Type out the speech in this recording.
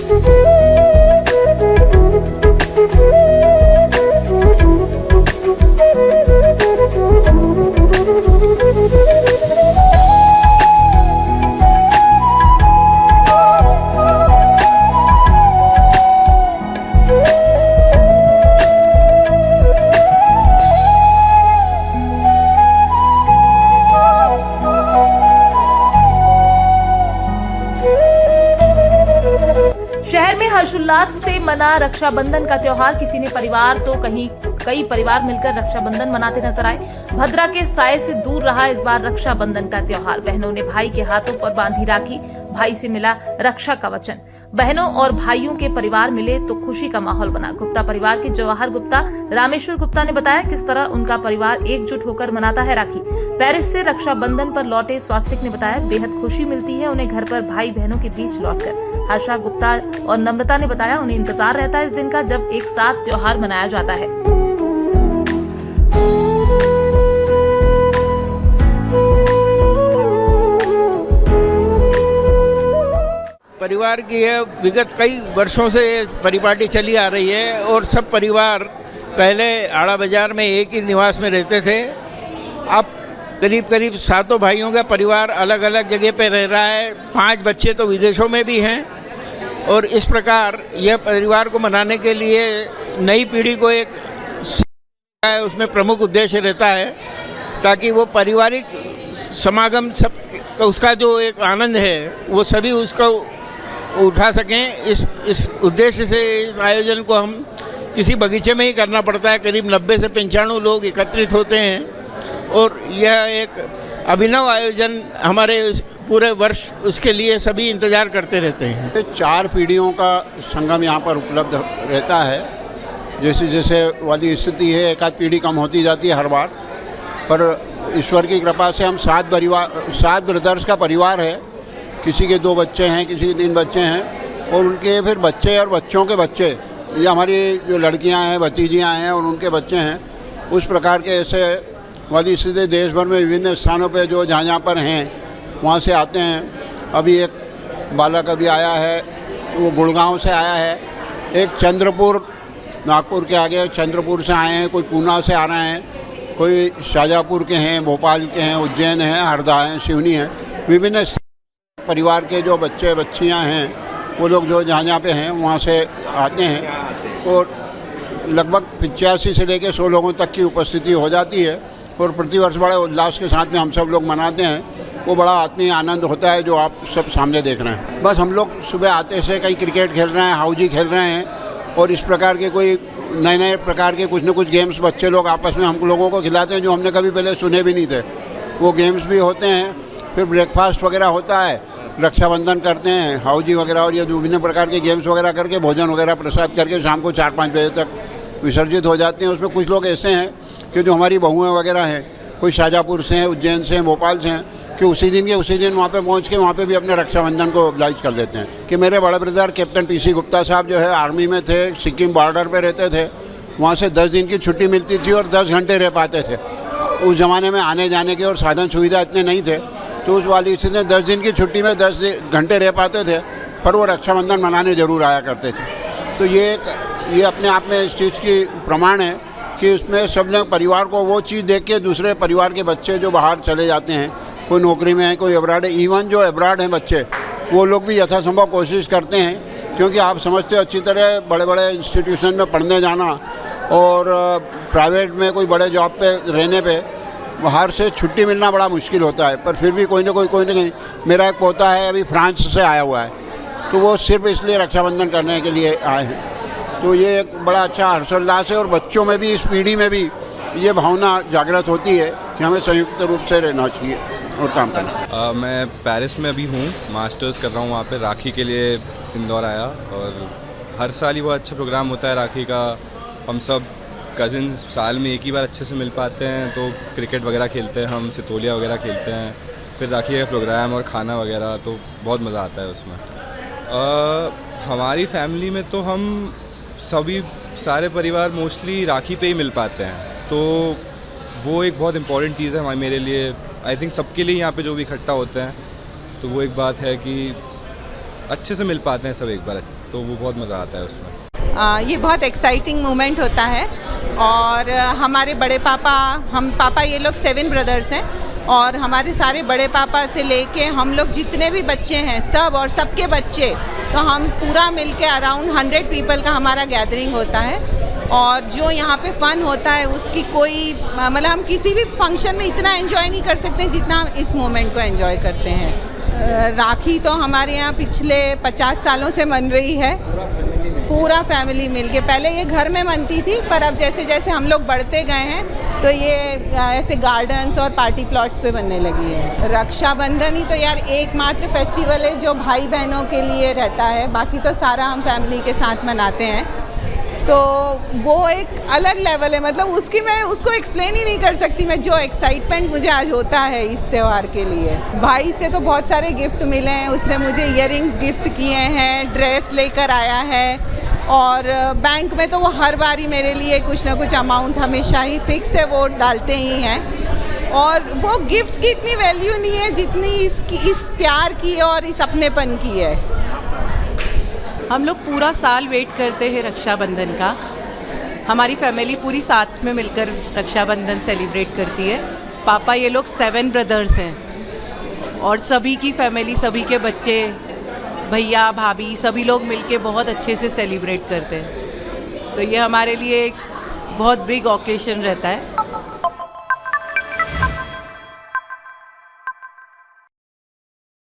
शहर में हर्षोल्लास से मना रक्षाबंधन का त्योहार। किसी ने परिवार तो कई परिवार मिलकर रक्षाबंधन मनाते नजर आए। भद्रा के साये से दूर रहा इस बार रक्षाबंधन का त्योहार। बहनों ने भाई के हाथों पर बांधी राखी, भाई से मिला रक्षा का वचन। बहनों और भाइयों के परिवार मिले तो खुशी का माहौल बना। गुप्ता परिवार के जवाहर गुप्ता, रामेश्वर गुप्ता ने बताया किस तरह उनका परिवार एकजुट होकर मनाता है राखी। पेरिस से रक्षाबंधन पर लौटे स्वास्तिक ने बताया बेहद खुशी मिलती है उन्हें घर पर भाई बहनों के बीच लौटकर। हर्षा गुप्ता और नम्रता ने बताया उन्हें इंतजार रहता है इस दिन का जब एक साथ त्योहार मनाया जाता है। परिवार की है विगत कई वर्षों से परिपाटी चली आ रही है और सब परिवार पहले आड़ा बाजार में एक ही निवास में रहते थे। अब करीब करीब 7 भाइयों का परिवार अलग अलग जगह पे रह रहा है। 5 बच्चे तो विदेशों में भी हैं और इस प्रकार यह परिवार को मनाने के लिए नई पीढ़ी को एक उसमें प्रमुख उद्देश्य रहता है ताकि वो पारिवारिक समागम सब उसका जो एक आनंद है वो सभी उसको उठा सकें। इस उद्देश्य से इस आयोजन को हम किसी बगीचे में ही करना पड़ता है। करीब 90 से 95 लोग एकत्रित होते हैं और यह एक अभिनव आयोजन हमारे पूरे वर्ष उसके लिए सभी इंतज़ार करते रहते हैं। 4 पीढ़ियों का संगम यहाँ पर उपलब्ध रहता है। जैसे जैसे वाली स्थिति है एक आध पीढ़ी कम होती जाती है हर बार, पर ईश्वर की कृपा से हम 7 ब्रदर्स का परिवार है। किसी के 2 बच्चे हैं, किसी के 3 बच्चे हैं और उनके फिर बच्चे और बच्चों के बच्चे, ये हमारी जो लड़कियां हैं, भतीजियां हैं और उनके बच्चे हैं। उस प्रकार के ऐसे वाली स्थिति देश भर में विभिन्न स्थानों पे जो जहाँ पर हैं वहाँ से आते हैं। अभी एक बालक अभी आया है, वो गुड़गांव से आया है। एक चंद्रपुर, नागपुर के आगे चंद्रपुर से आए हैं, कोई पूना से आ रहे हैं, कोई शाजापुर के हैं, भोपाल के हैं, उज्जैन हैं, हरदा हैं, सिवनी हैं। विभिन्न परिवार के जो बच्चे बच्चियां हैं वो लोग जो जहाँ पे हैं वहाँ से आते हैं और लगभग 85 से लेकर 100 लोगों तक की उपस्थिति हो जाती है और प्रतिवर्ष बड़े उल्लास के साथ में हम सब लोग मनाते हैं। वो बड़ा आत्मीय आनंद होता है जो आप सब सामने देख रहे हैं। बस हम लोग सुबह आते से कहीं क्रिकेट खेल रहे हैं, हाउजी खेल रहे हैं और इस प्रकार के कोई नए प्रकार के कुछ न कुछ गेम्स बच्चे लोग आपस में हम लोगों को खिलाते हैं जो हमने कभी पहले सुने भी नहीं थे। वो गेम्स भी होते हैं, फिर ब्रेकफास्ट वगैरह होता है, रक्षाबंधन करते हैं, हाउजी वगैरह और ये विभिन्न प्रकार के गेम्स वगैरह करके भोजन वगैरह प्रसाद करके शाम को 4-5 बजे तक विसर्जित हो जाते हैं। उसमें कुछ लोग ऐसे हैं कि जो हमारी बहुएँ वगैरह हैं, कोई शाजापुर से हैं, उज्जैन से हैं, भोपाल से हैं, कि उसी दिन वहाँ पे पहुँच के वहाँ पे भी अपने रक्षाबंधन को ऑब्लाइज कर लेते हैं। कि मेरे बड़े ब्रदर कैप्टन PC गुप्ता साहब जो है आर्मी में थे, सिक्किम बॉर्डर पे रहते थे। वहाँ से 10 दिन की छुट्टी मिलती थी और 10 घंटे रह पाते थे। उस ज़माने में आने जाने के और साधन सुविधा इतने नहीं थे, तो उस वाली स्थिति में 10 दिन की छुट्टी में 10 घंटे रह पाते थे, पर वो रक्षाबंधन मनाने ज़रूर आया करते थे। तो ये अपने आप में इस चीज़ की प्रमाण है कि उसमें सब लोग परिवार को वो चीज़ देख के दूसरे परिवार के बच्चे जो बाहर चले जाते हैं, कोई नौकरी में है, कोई अब्राड है, इवन जो अब्राड हैं बच्चे, वो लोग भी यथासंभव कोशिश करते हैं। क्योंकि आप समझते हो अच्छी तरह बड़े बड़े इंस्टीट्यूशन में पढ़ने जाना और प्राइवेट में कोई बड़े जॉब पे रहने पे बाहर से छुट्टी मिलना बड़ा मुश्किल होता है। पर फिर भी कोई ना कोई मेरा एक पोता है अभी फ्रांस से आया हुआ है, तो वो सिर्फ इसलिए रक्षाबंधन करने के लिए आए हैं। तो ये एक बड़ा अच्छा हर्षोल्लास है और बच्चों में भी, इस पीढ़ी में भी ये भावना जागृत होती है कि हमें संयुक्त रूप से रहना चाहिए और काम करना। मैं पेरिस में अभी हूँ, मास्टर्स कर रहा हूँ वहाँ पे। राखी के लिए इंदौर आया और हर साल ही बहुत अच्छा प्रोग्राम होता है राखी का। हम सब कज़िन्स साल में एक ही बार अच्छे से मिल पाते हैं, तो क्रिकेट वगैरह खेलते हैं, हम सितोलिया वगैरह खेलते हैं, फिर राखी का प्रोग्राम और खाना वगैरह, तो बहुत मज़ा आता है उसमें। हमारी फैमिली में तो हम सभी सारे परिवार मोस्टली राखी पे ही मिल पाते हैं, तो वो एक बहुत इम्पॉर्टेंट चीज़ है मेरे लिए। आई थिंक सबके लिए यहाँ पे जो भी इकट्ठा होते हैं, तो वो एक बात है कि अच्छे से मिल पाते हैं सब एक बार, तो वो बहुत मज़ा आता है उसमें। ये बहुत एक्साइटिंग मोमेंट होता है और हमारे बड़े पापा, हम पापा ये लोग 7 ब्रदर्स हैं और हमारे सारे बड़े पापा से लेके हम लोग जितने भी बच्चे हैं सब और सबके बच्चे, तो हम पूरा मिलके अराउंड 100 पीपल का हमारा गैदरिंग होता है। और जो यहाँ पे फ़न होता है उसकी कोई मतलब हम किसी भी फंक्शन में इतना एंजॉय नहीं कर सकते जितना हम इस मोमेंट को एंजॉय करते हैं। राखी तो हमारे यहाँ पिछले 50 सालों से मन रही है, पूरा फैमिली मिलके। पहले ये घर में मनती थी, पर अब जैसे जैसे हम लोग बढ़ते गए हैं तो ये ऐसे गार्डन्स और पार्टी प्लॉट्स पे बनने लगी है। रक्षाबंधन ही तो यार एकमात्र फेस्टिवल है जो भाई बहनों के लिए रहता है, बाकी तो सारा हम फैमिली के साथ मनाते हैं। तो वो एक अलग लेवल है, मतलब उसकी मैं उसको एक्सप्लेन ही नहीं कर सकती मैं, जो एक्साइटमेंट मुझे आज होता है इस त्यौहार के लिए। भाई से तो बहुत सारे गिफ्ट मिले हैं, उसने मुझे इयररिंग्स गिफ्ट किए हैं, ड्रेस लेकर आया है और बैंक में तो वो हर बारी मेरे लिए कुछ ना कुछ अमाउंट हमेशा ही फिक्स है, वो डालते ही हैं। और वो गिफ्ट्स की इतनी वैल्यू नहीं है जितनी इस प्यार की और इस अपनेपन की है। हम लोग पूरा साल वेट करते हैं रक्षाबंधन का। हमारी फैमिली पूरी साथ में मिलकर रक्षाबंधन सेलिब्रेट करती है। पापा ये लोग 7 ब्रदर्स हैं और सभी की फैमिली, सभी के बच्चे, भैया भाभी सभी लोग मिलके बहुत अच्छे से सेलिब्रेट करते हैं। तो ये हमारे लिए एक बहुत बिग ओकेशन रहता है।